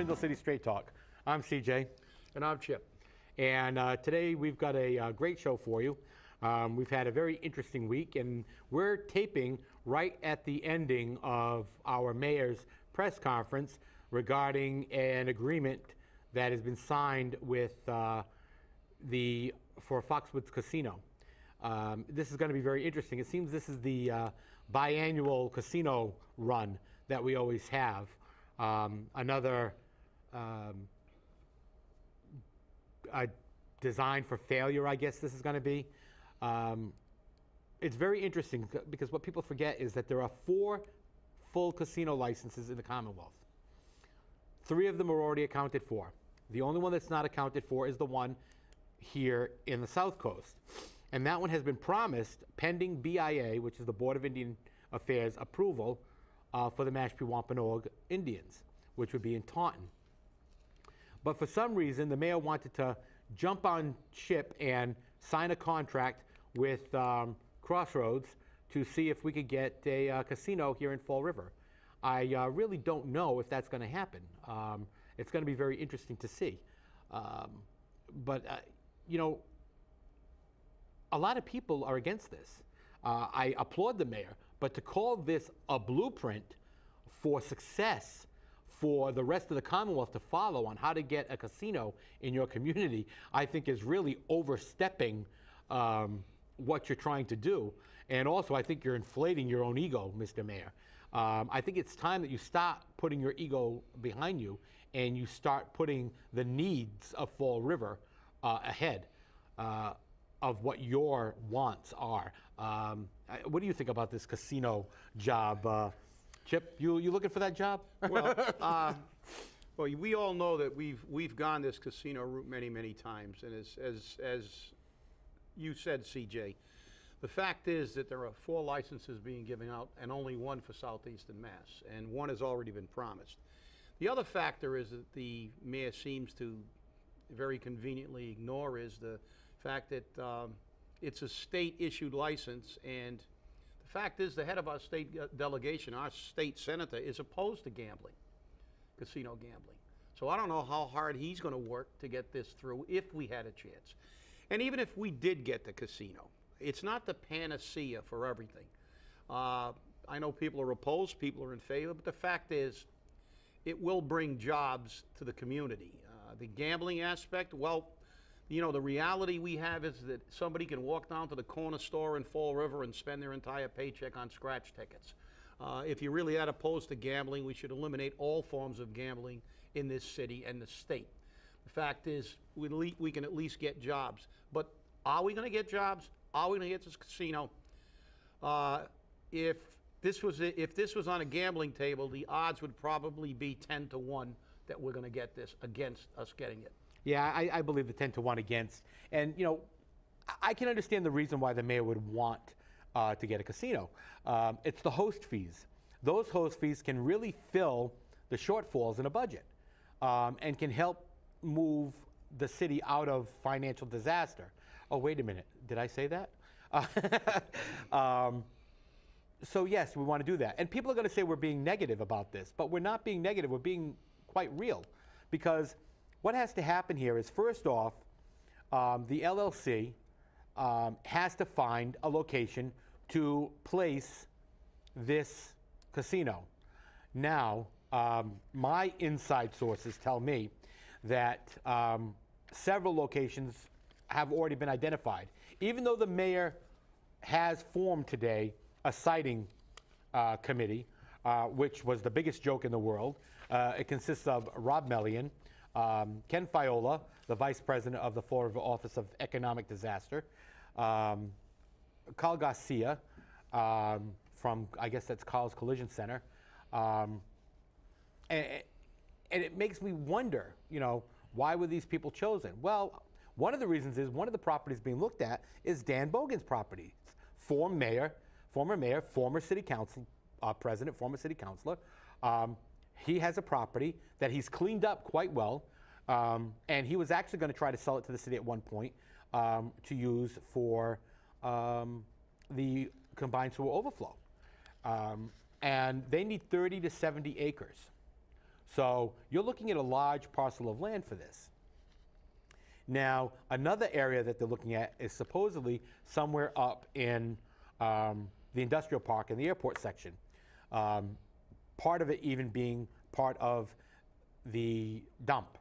Spindle City Straight Talk. I'm CJ. And I'm Chip. And today we've got a great show for you. We've had a very interesting week, and we're taping right at the ending of our mayor's press conference regarding an agreement that has been signed with for Foxwoods Casino. This is going to be very interesting. It seems this is the biannual casino run that we always have. Another design for failure, I guess this is going to be. It's very interesting because what people forget is that there are 4 full casino licenses in the Commonwealth. 3 of them are already accounted for. The only one that's not accounted for is the one here in the South Coast. And that one has been promised pending BIA, which is the Board of Indian Affairs approval for the Mashpee Wampanoag Indians, which would be in Taunton. But for some reason, the mayor wanted to jump on ship and sign a contract with Crossroads to see if we could get a casino here in Fall River. I really don't know if that's going to happen. It's going to be very interesting to see. You know, a lot of people are against this. I applaud the mayor, but to call this a blueprint for success for the rest of the Commonwealth to follow on how to get a casino in your community, I think is really overstepping what you're trying to do. And also, I think you're inflating your own ego, Mr. Mayor. I think it's time that you stop putting your ego behind you and you start putting the needs of Fall River ahead of what your wants are. What do you think about this casino job? Chip, you looking for that job? Well, we all know that we've gone this casino route many times, and as you said, CJ, the fact is that there are 4 licenses being given out and only 1 for Southeastern Mass, and 1 has already been promised. The other factor is that the mayor seems to very conveniently ignore is the fact that it's a state-issued license, and the fact is the head of our state delegation, our state senator, is opposed to gambling, casino gambling. So I don't know how hard he's going to work to get this through if we had a chance. And even if we did get the casino, it's not the panacea for everything. I know people are opposed, people are in favor, but the fact is it will bring jobs to the community. The gambling aspect, well, you know, the reality we have is that somebody can walk down to the corner store in Fall River and spend their entire paycheck on scratch tickets. If you're really that opposed to gambling, we should eliminate all forms of gambling in this city and the state. The fact is, we can at least get jobs. But are we going to get jobs? Are we going to get this casino? If this was on a gambling table, the odds would probably be 10-1 that we're going to get this against us getting it. Yeah, I believe the 10-1 against. And, you know, I can understand the reason why the mayor would want to get a casino. It's the host fees. Those host fees can really fill the shortfalls in a budget and can help move the city out of financial disaster. Oh, wait a minute. Did I say that? So, yes, we want to do that. And people are going to say we're being negative about this, but we're not being negative. We're being quite real, because what has to happen here is, first off, the LLC has to find a location to place this casino. Now, my inside sources tell me that several locations have already been identified. Even though the mayor has formed today a siting committee, which was the biggest joke in the world. It consists of Rob Mellion, Ken Fiola, the Vice President of the Fall River Office of Economic Disaster, Carl Garcia from, I guess that's Carl's Collision Center. And it makes me wonder, you know, why were these people chosen? Well, one of the reasons is one of the properties being looked at is Dan Bogan's property. Former mayor, former city council president, former city councilor. He has a property that he's cleaned up quite well, and he was actually going to try to sell it to the city at one point to use for the combined sewer overflow. And they need 30 to 70 acres. So you're looking at a large parcel of land for this. Now, another area that they're looking at is supposedly somewhere up in the industrial park and the airport section. Part of it even being part of the dump.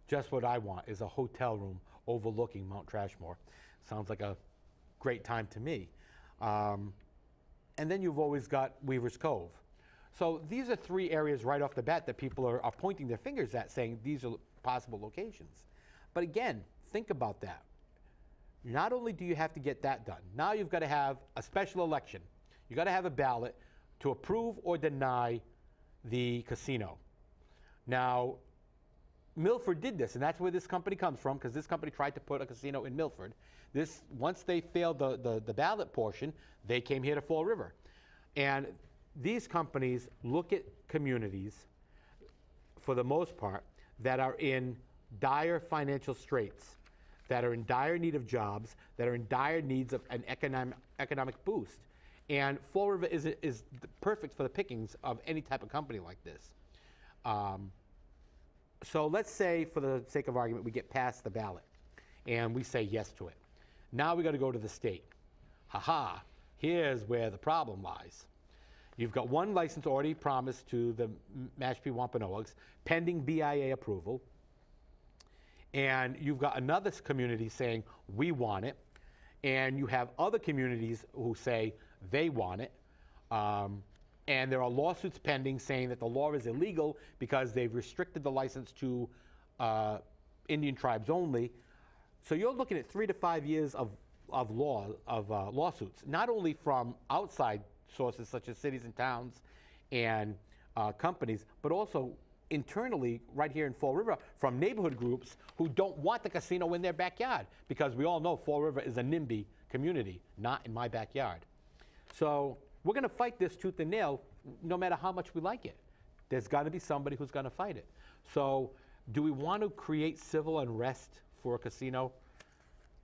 Just what I want is a hotel room overlooking Mount Trashmore. Sounds like a great time to me. And then you've always got Weaver's Cove. So these are three areas right off the bat that people are pointing their fingers at, saying these are possible locations. But again, think about that. Not only do you have to get that done, now you've got to have a special election. You've got to have a ballot to approve or deny the casino. Now, Milford did this, and that's where this company comes from, because this company tried to put a casino in Milford. Once they failed the ballot portion, they came here to Fall River. And these companies look at communities, for the most part, that are in dire financial straits, that are in dire need of jobs, that are in dire needs of an economic boost. And Fall River is perfect for the pickings of any type of company like this. So let's say, for the sake of argument, we get past the ballot and we say yes to it. Now we got to go to the state. Here's where the problem lies. You've got one license already promised to the Mashpee Wampanoags, pending BIA approval. And you've got another community saying, we want it. And you have other communities who say they want it. And there are lawsuits pending saying that the law is illegal because they've restricted the license to Indian tribes only. So you're looking at 3 to 5 years of lawsuits, not only from outside sources such as cities and towns and companies, but also internally right here in Fall River from neighborhood groups who don't want the casino in their backyard, because we all know Fall River is a NIMBY community, not in my backyard. So we're going to fight this tooth and nail no matter how much we like it. There's got to be somebody who's going to fight it. So do we want to create civil unrest for a casino?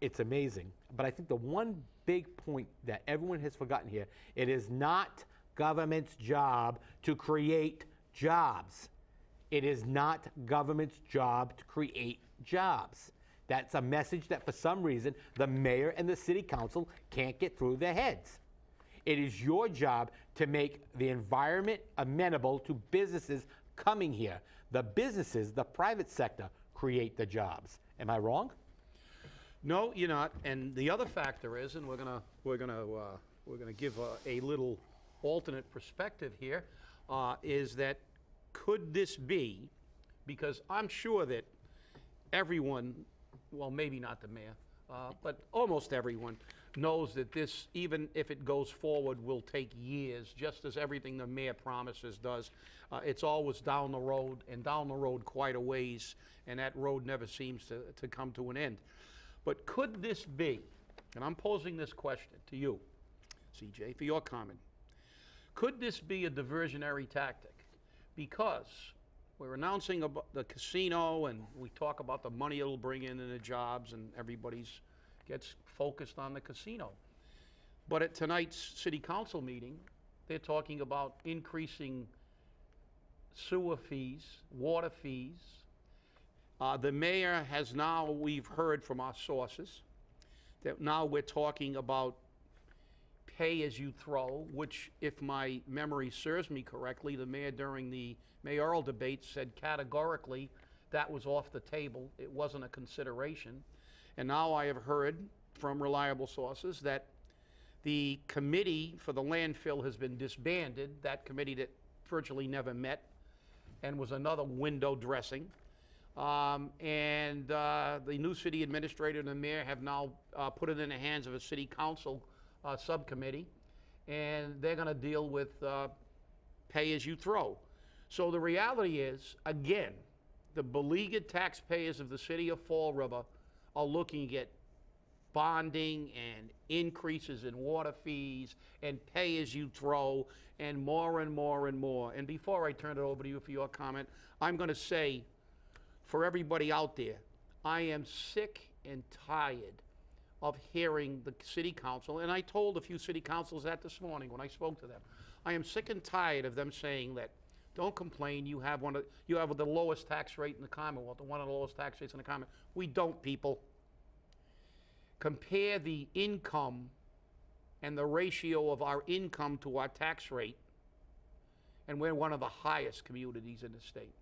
It's amazing. But I think the one big point that everyone has forgotten here, it is not government's job to create jobs. It is not government's job to create jobs. That's a message that for some reason the mayor and the city council can't get through their heads. It is your job to make the environment amenable to businesses coming here. The businesses, the private sector, create the jobs. Am I wrong? No, you're not. And the other factor is, and we're gonna give a little alternate perspective here, is that could this be, because I'm sure that everyone, well, maybe not the mayor, but almost everyone knows that this, even if it goes forward, will take years, just as everything the mayor promises does. It's always down the road, and down the road quite a ways, and that road never seems to come to an end. But could this be, and I'm posing this question to you, CJ, for your comment, could this be a diversionary tactic? Because we're announcing about the casino, and we talk about the money it'll bring in and the jobs, and everybody's gets focused on the casino. But at tonight's city council meeting, they're talking about increasing sewer fees, water fees. The mayor has now, we've heard from our sources, that now we're talking about pay as you throw, which, if my memory serves me correctly, the mayor during the mayoral debate said categorically that was off the table. It wasn't a consideration. And now I have heard from reliable sources that the committee for the landfill has been disbanded, that committee that virtually never met and was another window dressing. The new city administrator and the mayor have now put it in the hands of a city council subcommittee, and they're going to deal with pay as you throw. So the reality is, again, the beleaguered taxpayers of the city of Fall River are looking at bonding and increases in water fees and pay as you throw and more and more and more. And before I turn it over to you for your comment, I'm going to say, for everybody out there, I am sick and tired of hearing the city council, and I told a few city councils that this morning when I spoke to them. I am sick and tired of them saying that Don't complain. You have the lowest tax rate in the Commonwealth, one of the lowest tax rates in the Commonwealth. We don't, people. Compare the income and the ratio of our income to our tax rate, and we're one of the highest communities in the state.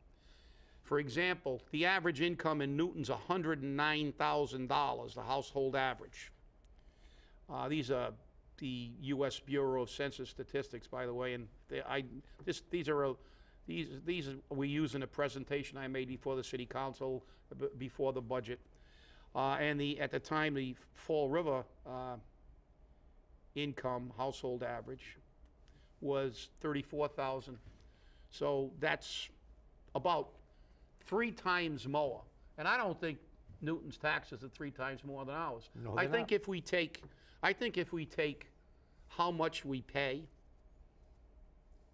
For example, the average income in Newton's $109,000, the household average. These are the U.S. Bureau of Census Statistics, by the way, and these we use in a presentation I made before the City Council, before the budget. And at the time, the Fall River income household average was $34,000. So that's about 3 times more. And I don't think Newton's taxes are 3 times more than ours. No, I think if we take how much we pay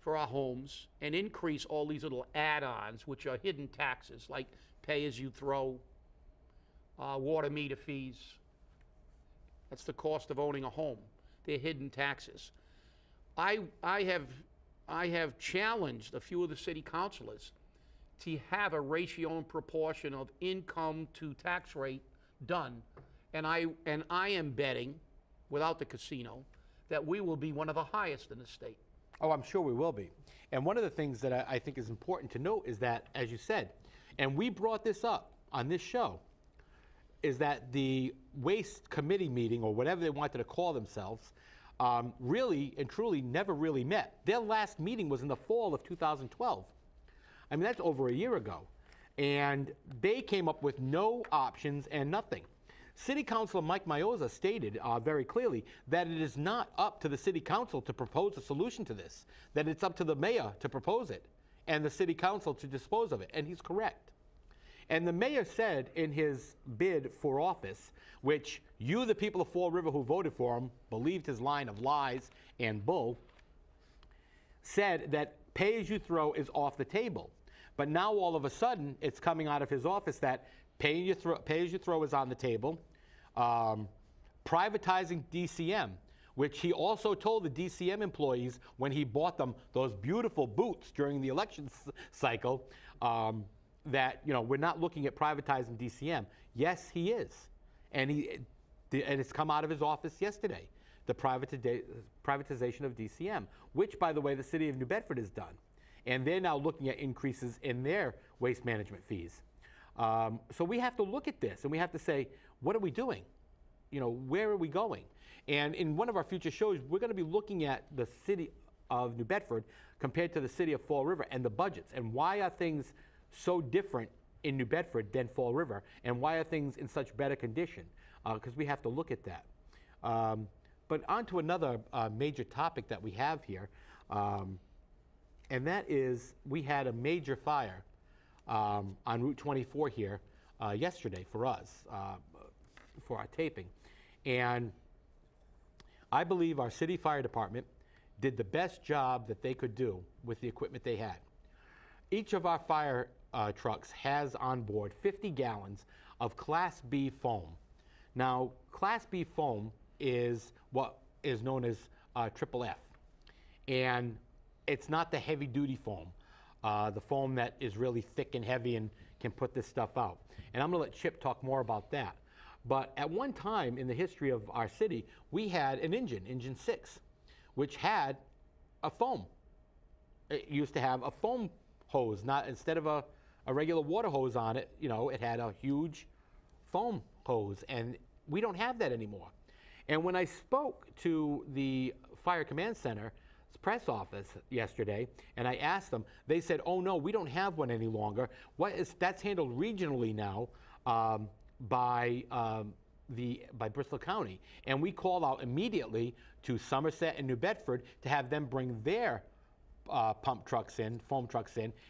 for our homes and increase all these little add-ons, which are hidden taxes, like pay-as-you-throw, water meter fees. That's the cost of owning a home. They're hidden taxes. I have challenged a few of the city councilors to have a ratio and proportion of income to tax rate done, and I am betting, without the casino, that we will be one of the highest in the state. Oh, I'm sure we will be. And one of the things that I think is important to note is that, as you said, and we brought this up on this show, is that the Waste Committee meeting, or whatever they wanted to call themselves, really and truly never really met. Their last meeting was in the fall of 2012. I mean, that's over a year ago. And they came up with no options and nothing. City Councilor Mike Mioza stated very clearly that it is not up to the City Council to propose a solution to this, that it's up to the mayor to propose it and the City Council to dispose of it, and he's correct. And the mayor said in his bid for office, which you, the people of Fall River who voted for him, believed his line of lies and bull, said that pay-as-you-throw is off the table. But now all of a sudden, it's coming out of his office that pay-as-you-throw is on the table. Privatizing DCM, which he also told the DCM employees when he bought them those beautiful boots during the election cycle, that, you know, we're not looking at privatizing DCM. Yes, he is. And it's come out of his office yesterday, the privatization of DCM, which, by the way, the city of New Bedford has done. And they're now looking at increases in their waste management fees. So we have to look at this, and we have to say, what are we doing? You know, where are we going? And in one of our future shows, we're going to be looking at the city of New Bedford compared to the city of Fall River and the budgets, and why are things so different in New Bedford than Fall River, and why are things in such better condition? Because we have to look at that. But on to another major topic that we have here, and that is we had a major fire on Route 24 here yesterday for us, for our taping. And I believe our city fire department did the best job that they could do with the equipment they had. Each of our fire trucks has on board 50 gallons of Class B foam. Now, Class B foam is what is known as triple F. And it's not the heavy-duty foam, the foam that is really thick and heavy and can put this stuff out. And I'm going to let Chip talk more about that. But at one time in the history of our city, we had an engine 6, which had a foam. It used to have a foam hose, not instead of a regular water hose on it. You know, it had a huge foam hose, and we don't have that anymore. And when I spoke to the Fire Command Center's press office yesterday, and I asked them, they said, "Oh no, we don't have one any longer. That's handled regionally now by Bristol County." And we called out immediately to Somerset and New Bedford to have them bring their foam trucks in,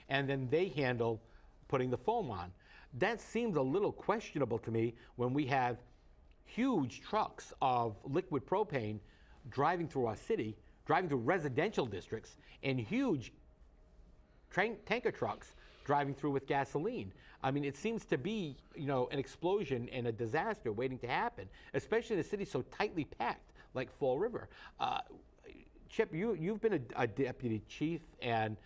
and then they handle putting the foam on. That seems a little questionable to me when we have huge trucks of liquid propane driving through our city, driving through residential districts, and huge tanker trucks driving through with gasoline. I mean, it seems to be, you know, an explosion and a disaster waiting to happen, especially in a city so tightly packed like Fall River. Chip, you've been a deputy chief and,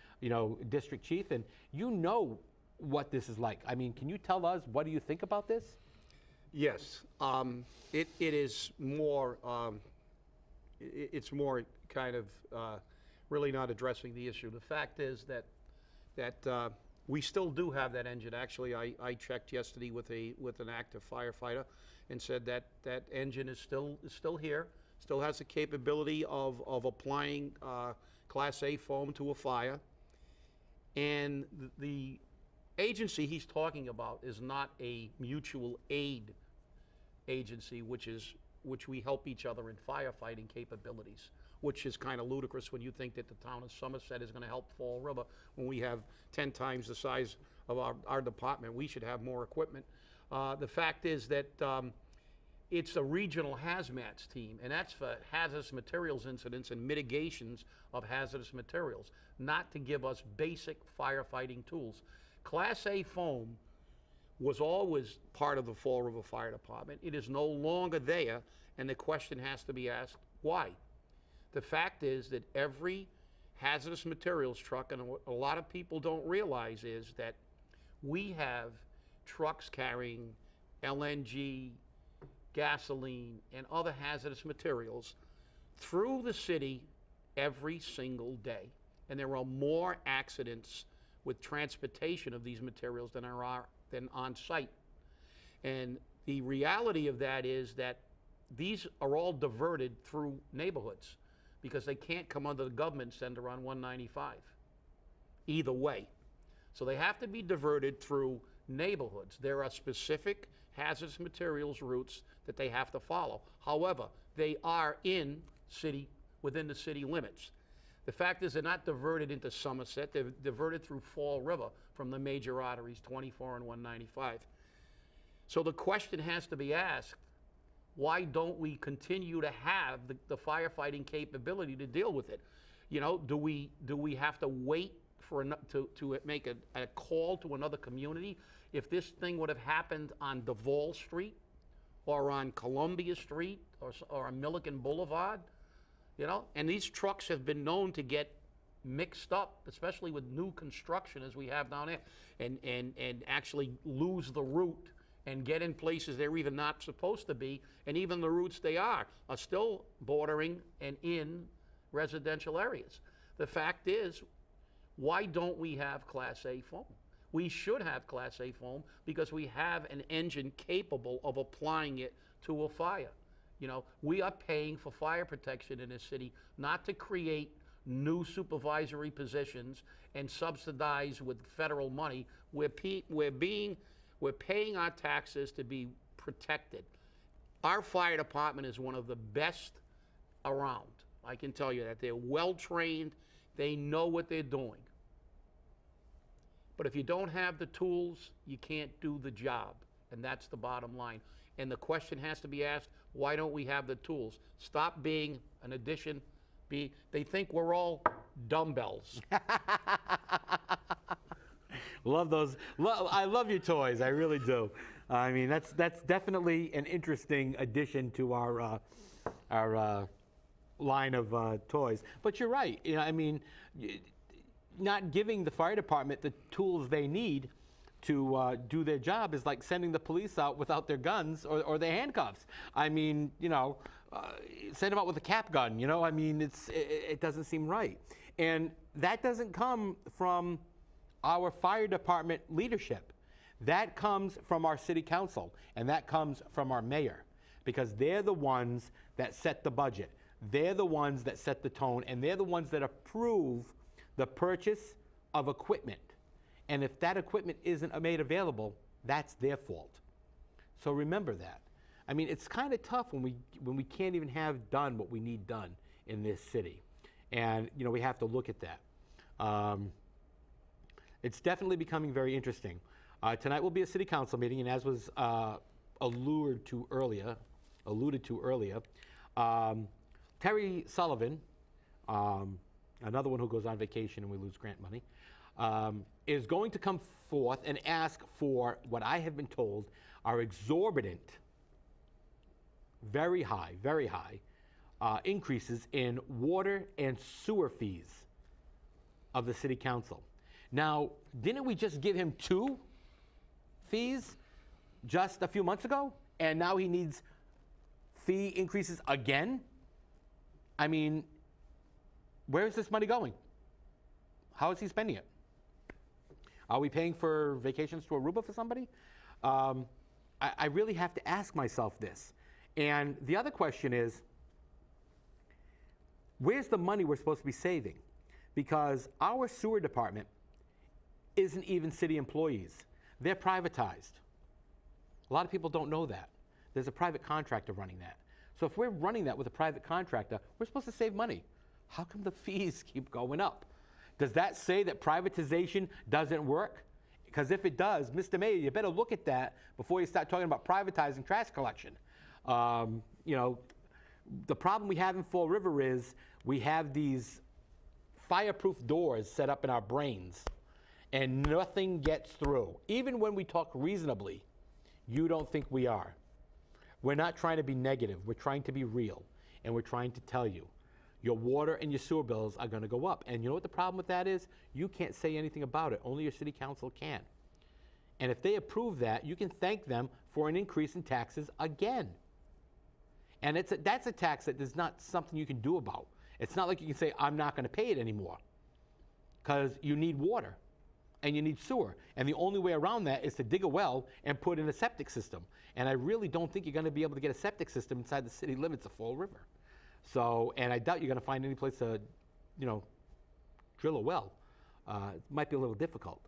district chief, and you know what this is like. I mean, can you tell us, what do you think about this? Yes, it is more, it's more kind of really not addressing the issue. The fact is that we still do have that engine. Actually, I checked yesterday with an active firefighter and said that that engine is still here, still has the capability of applying Class A foam to a fire. And the agency he's talking about is not a mutual aid agency, which we help each other in firefighting capabilities, which is kind of ludicrous when you think that the town of Somerset is going to help Fall River when we have 10 times the size of our department. We should have more equipment. The fact is that it's a regional hazmat team, and that's for hazardous materials incidents and mitigations of hazardous materials, not to give us basic firefighting tools. Class A foam was always part of the Fall River Fire Department. It is no longer there, and the question has to be asked, why? The fact is that every hazardous materials truck, and what a lot of people don't realize is that we have trucks carrying LNG, gasoline, and other hazardous materials through the city every single day. And there are more accidents with transportation of these materials than on site. And the reality of that is that these are all diverted through neighborhoods because they can't come under the government center on 195 either way. So they have to be diverted through neighborhoods. There are specific hazardous materials routes that they have to follow. However, they are within the city limits. The fact is they're not diverted into Somerset, they're diverted through Fall River from the major arteries, 24 and 195. So the question has to be asked, why don't we continue to have the firefighting capability to deal with it? Do we have to wait to make a call to another community? If this thing would have happened on Duval Street or on Columbia Street or on Milliken Boulevard, and these trucks have been known to get mixed up, especially with new construction as we have down there, and actually lose the route and get in places they're even not supposed to be, and even the routes they are still bordering and in residential areas. The fact is, why don't we have Class A foam? We should have Class A foam because we have an engine capable of applying it to a fire. We are paying for fire protection in this city, not to create new supervisory positions and subsidize with federal money. We're paying our taxes to be protected. Our fire department is one of the best around. I can tell you that. They're well trained. They know what they're doing. But if you don't have the tools, you can't do the job. And that's the bottom line. And the question has to be asked, why don't we have the tools? Stop being an addition. They think we're all dumbbells. Love those. I love your toys. I really do. I mean, that's definitely an interesting addition to our line of toys. But you're right. Not giving the fire department the tools they need to do their job is like sending the police out without their guns or their handcuffs. Send them out with a cap gun. It doesn't seem right. And that doesn't come from our fire department leadership. That comes from our city council, and that comes from our mayor, because they're the ones that set the budget. They're the ones that set the tone, and they're the ones that approve the purchase of equipment. And if that equipment isn't made available, that's their fault. So remember that. It's kind of tough when we can't even have done what we need done in this city. And, we have to look at that. It's definitely becoming very interesting. Tonight will be a city council meeting, and as was alluded to earlier, Terry Sullivan, another one who goes on vacation and we lose grant money, is going to come forth and ask for what I have been told are exorbitant, very high increases in water and sewer fees of the city council. Now, didn't we just give him 2 fees just a few months ago? And now he needs fee increases again? I mean, where is this money going? How is he spending it? Are we paying for vacations to Aruba for somebody? I really have to ask myself this. And the other question is, where's the money we're supposed to be saving? Because our sewer department isn't even city employees. They're privatized. A lot of people don't know that. There's a private contractor running that. So if we're running that with a private contractor, we're supposed to save money. How come the fees keep going up? Does that say that privatization doesn't work? Because if it does, Mr. Mayor, you better look at that before you start talking about privatizing trash collection. You know, the problem we have in Fall River is we have these fireproof doors set up in our brains, and nothing gets through. Even when we talk reasonably, you don't think we are. We're not trying to be negative. We're trying to be real, and we're trying to tell you your water and your sewer bills are going to go up. And you know what the problem with that is? You can't say anything about it. Only your city council can. And if they approve that, you can thank them for an increase in taxes again. And that's a tax that is not something you can do about. It's not like you can say, I'm not going to pay it anymore, because you need water and you need sewer. And the only way around that is to dig a well and put in a septic system. And I really don't think you're going to be able to get a septic system inside the city limits of Fall River. So, and I doubt you're going to find any place to, you know, drill a well. It might be a little difficult.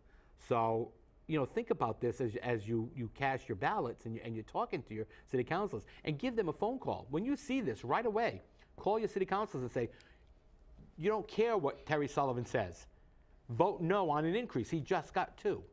So, you know, think about this as you cast your ballots and you're talking to your city councilors, and give them a phone call. When you see this right away, call your city councilors and say, you don't care what Terry Sullivan says. Vote no on an increase. He just got 2.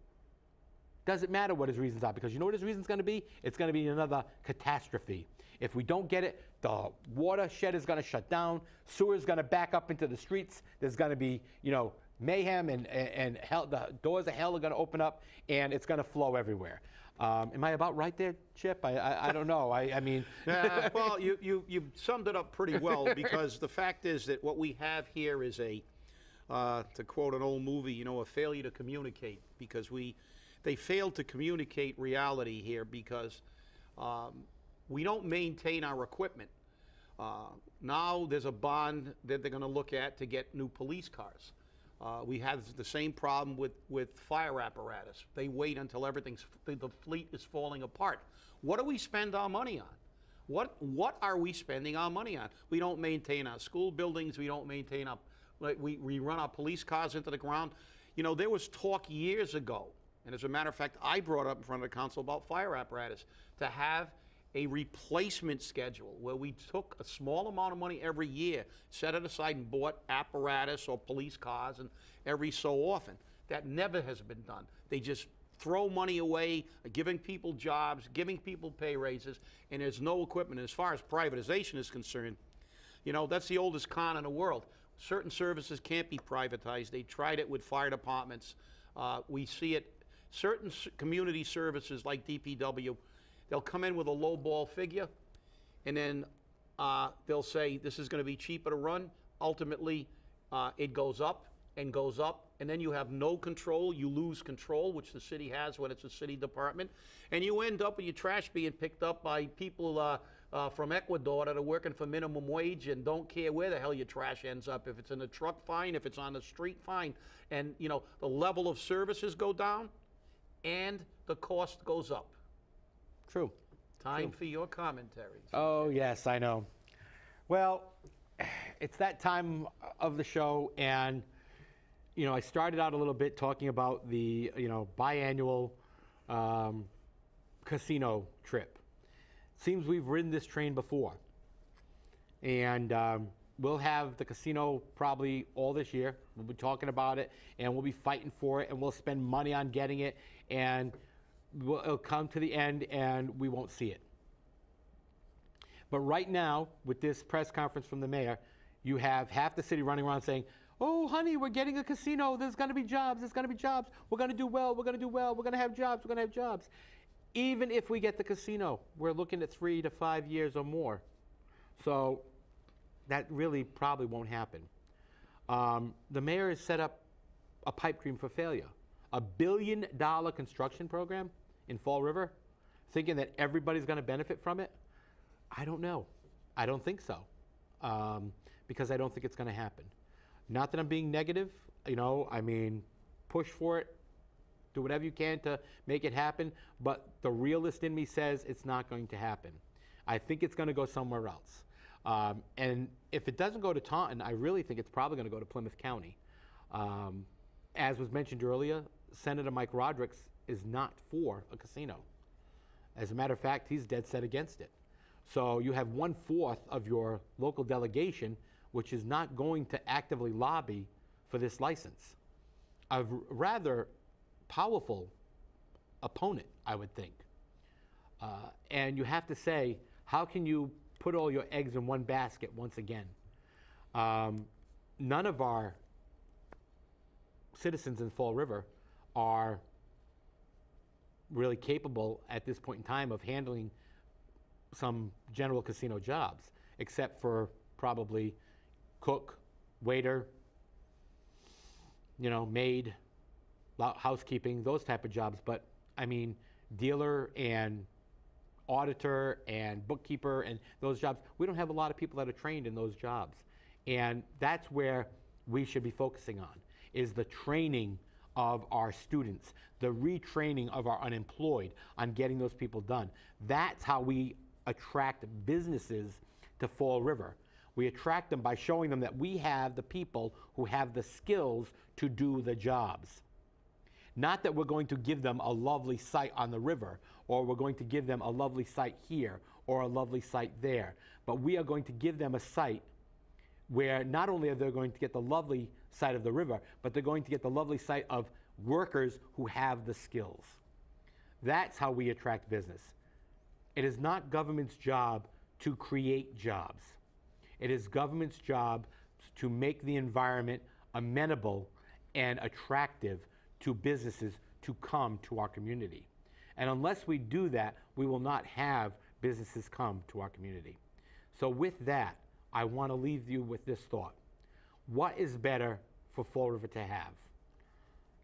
Doesn't matter what his reasons are, because you know what his reason's going to be? It's going to be another catastrophe. If we don't get it, the watershed is going to shut down, sewer is going to back up into the streets, there's going to be, you know, mayhem, and hell, the doors of hell are going to open up, and it's going to flow everywhere. Am I about right there, Chip? I don't know. I mean... Well, you summed it up pretty well, because the fact is that what we have here is a, to quote an old movie, you know, a failure to communicate, because they failed to communicate reality here, because we don't maintain our equipment. Now there's a bond that they're going to look at to get new police cars. We have the same problem with fire apparatus. They wait until the fleet is falling apart. What do we spend our money on? What are we spending our money on? We don't maintain our school buildings. We don't maintain our, we run our police cars into the ground. You know, there was talk years ago, and as a matter of fact, I brought up in front of the council about fire apparatus, to have a replacement schedule where we took a small amount of money every year, set it aside, and bought apparatus or police cars and every so often. That never has been done. They just throw money away, giving people jobs, giving people pay raises, and there's no equipment. And as far as privatization is concerned, you know, that's the oldest con in the world. Certain services can't be privatized. They tried it with fire departments. We see it. Certain community services like DPW, they'll come in with a low ball figure, and then they'll say this is going to be cheaper to run. Ultimately, it goes up and goes up, and then you have no control. You lose control, which the city has when it's a city department, and you end up with your trash being picked up by people from Ecuador that are working for minimum wage and don't care where the hell your trash ends up. If it's in a truck, fine. If it's on the street, fine. And, you know, the level of services go down, and the cost goes up. True. Time for your commentary. Oh, yes, I know. Well, it's that time of the show, and, you know, I started out a little bit talking about the, you know, biannual casino trip. Seems we've ridden this train before. And we'll have the casino probably all this year. We'll be talking about it, and we'll be fighting for it, and we'll spend money on getting it, and it'll come to the end, and we won't see it. But right now, with this press conference from the mayor, you have half the city running around saying, oh, honey, we're getting a casino. There's going to be jobs. There's going to be jobs. We're going to do well. We're going to do well. We're going to have jobs. We're going to have jobs. Even if we get the casino, we're looking at 3 to 5 years or more. So that really probably won't happen. The mayor has set up a pipe dream for failure. $1 billion construction program in Fall River, thinking that everybody's going to benefit from it. I don't know. I don't think so, because I don't think it's going to happen. Not that I'm being negative, I mean, push for it, do whatever you can to make it happen, but the realist in me says it's not going to happen. I think it's going to go somewhere else. And if it doesn't go to Taunton, I really think it's probably going to go to Plymouth County. As was mentioned earlier, Senator Mike Rodrigues is not for a casino. As a matter of fact, he's dead set against it. So you have 1/4 of your local delegation, which is not going to actively lobby for this license. A rather powerful opponent, I would think. And you have to say, how can you put all your eggs in one basket once again? None of our citizens in Fall River are really capable at this point in time of handling some general casino jobs, except for probably cook, waiter, maid, housekeeping, those type of jobs. But I mean, dealer and auditor and bookkeeper and those jobs, we don't have a lot of people that are trained in those jobs. And that's where we should be focusing on, is the training of our students, the retraining of our unemployed on getting those people done. That's how we attract businesses to Fall River. We attract them by showing them that we have the people who have the skills to do the jobs. Not that we're going to give them a lovely site on the river, or we're going to give them a lovely site here, or a lovely site there, but we are going to give them a site where not only are they going to get the lovely side of the river, but they're going to get the lovely site of workers who have the skills. That's how we attract business. It is not government's job to create jobs. It is government's job to make the environment amenable and attractive to businesses to come to our community. And unless we do that, we will not have businesses come to our community. So with that, I want to leave you with this thought. What is better for Fall River to have?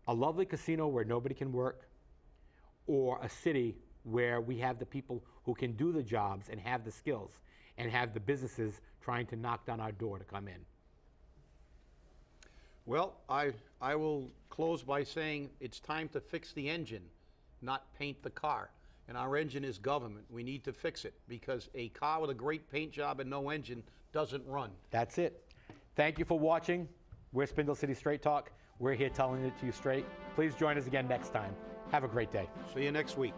A lovely casino where nobody can work, or a city where we have the people who can do the jobs and have the skills, and have the businesses trying to knock down our door to come in? Well, I will close by saying it's time to fix the engine, not paint the car. And our engine is government. We need to fix it, because a car with a great paint job and no engine doesn't run. That's it. Thank you for watching. We're Spindle City Straight Talk. We're here telling it to you straight. Please join us again next time. Have a great day. See you next week.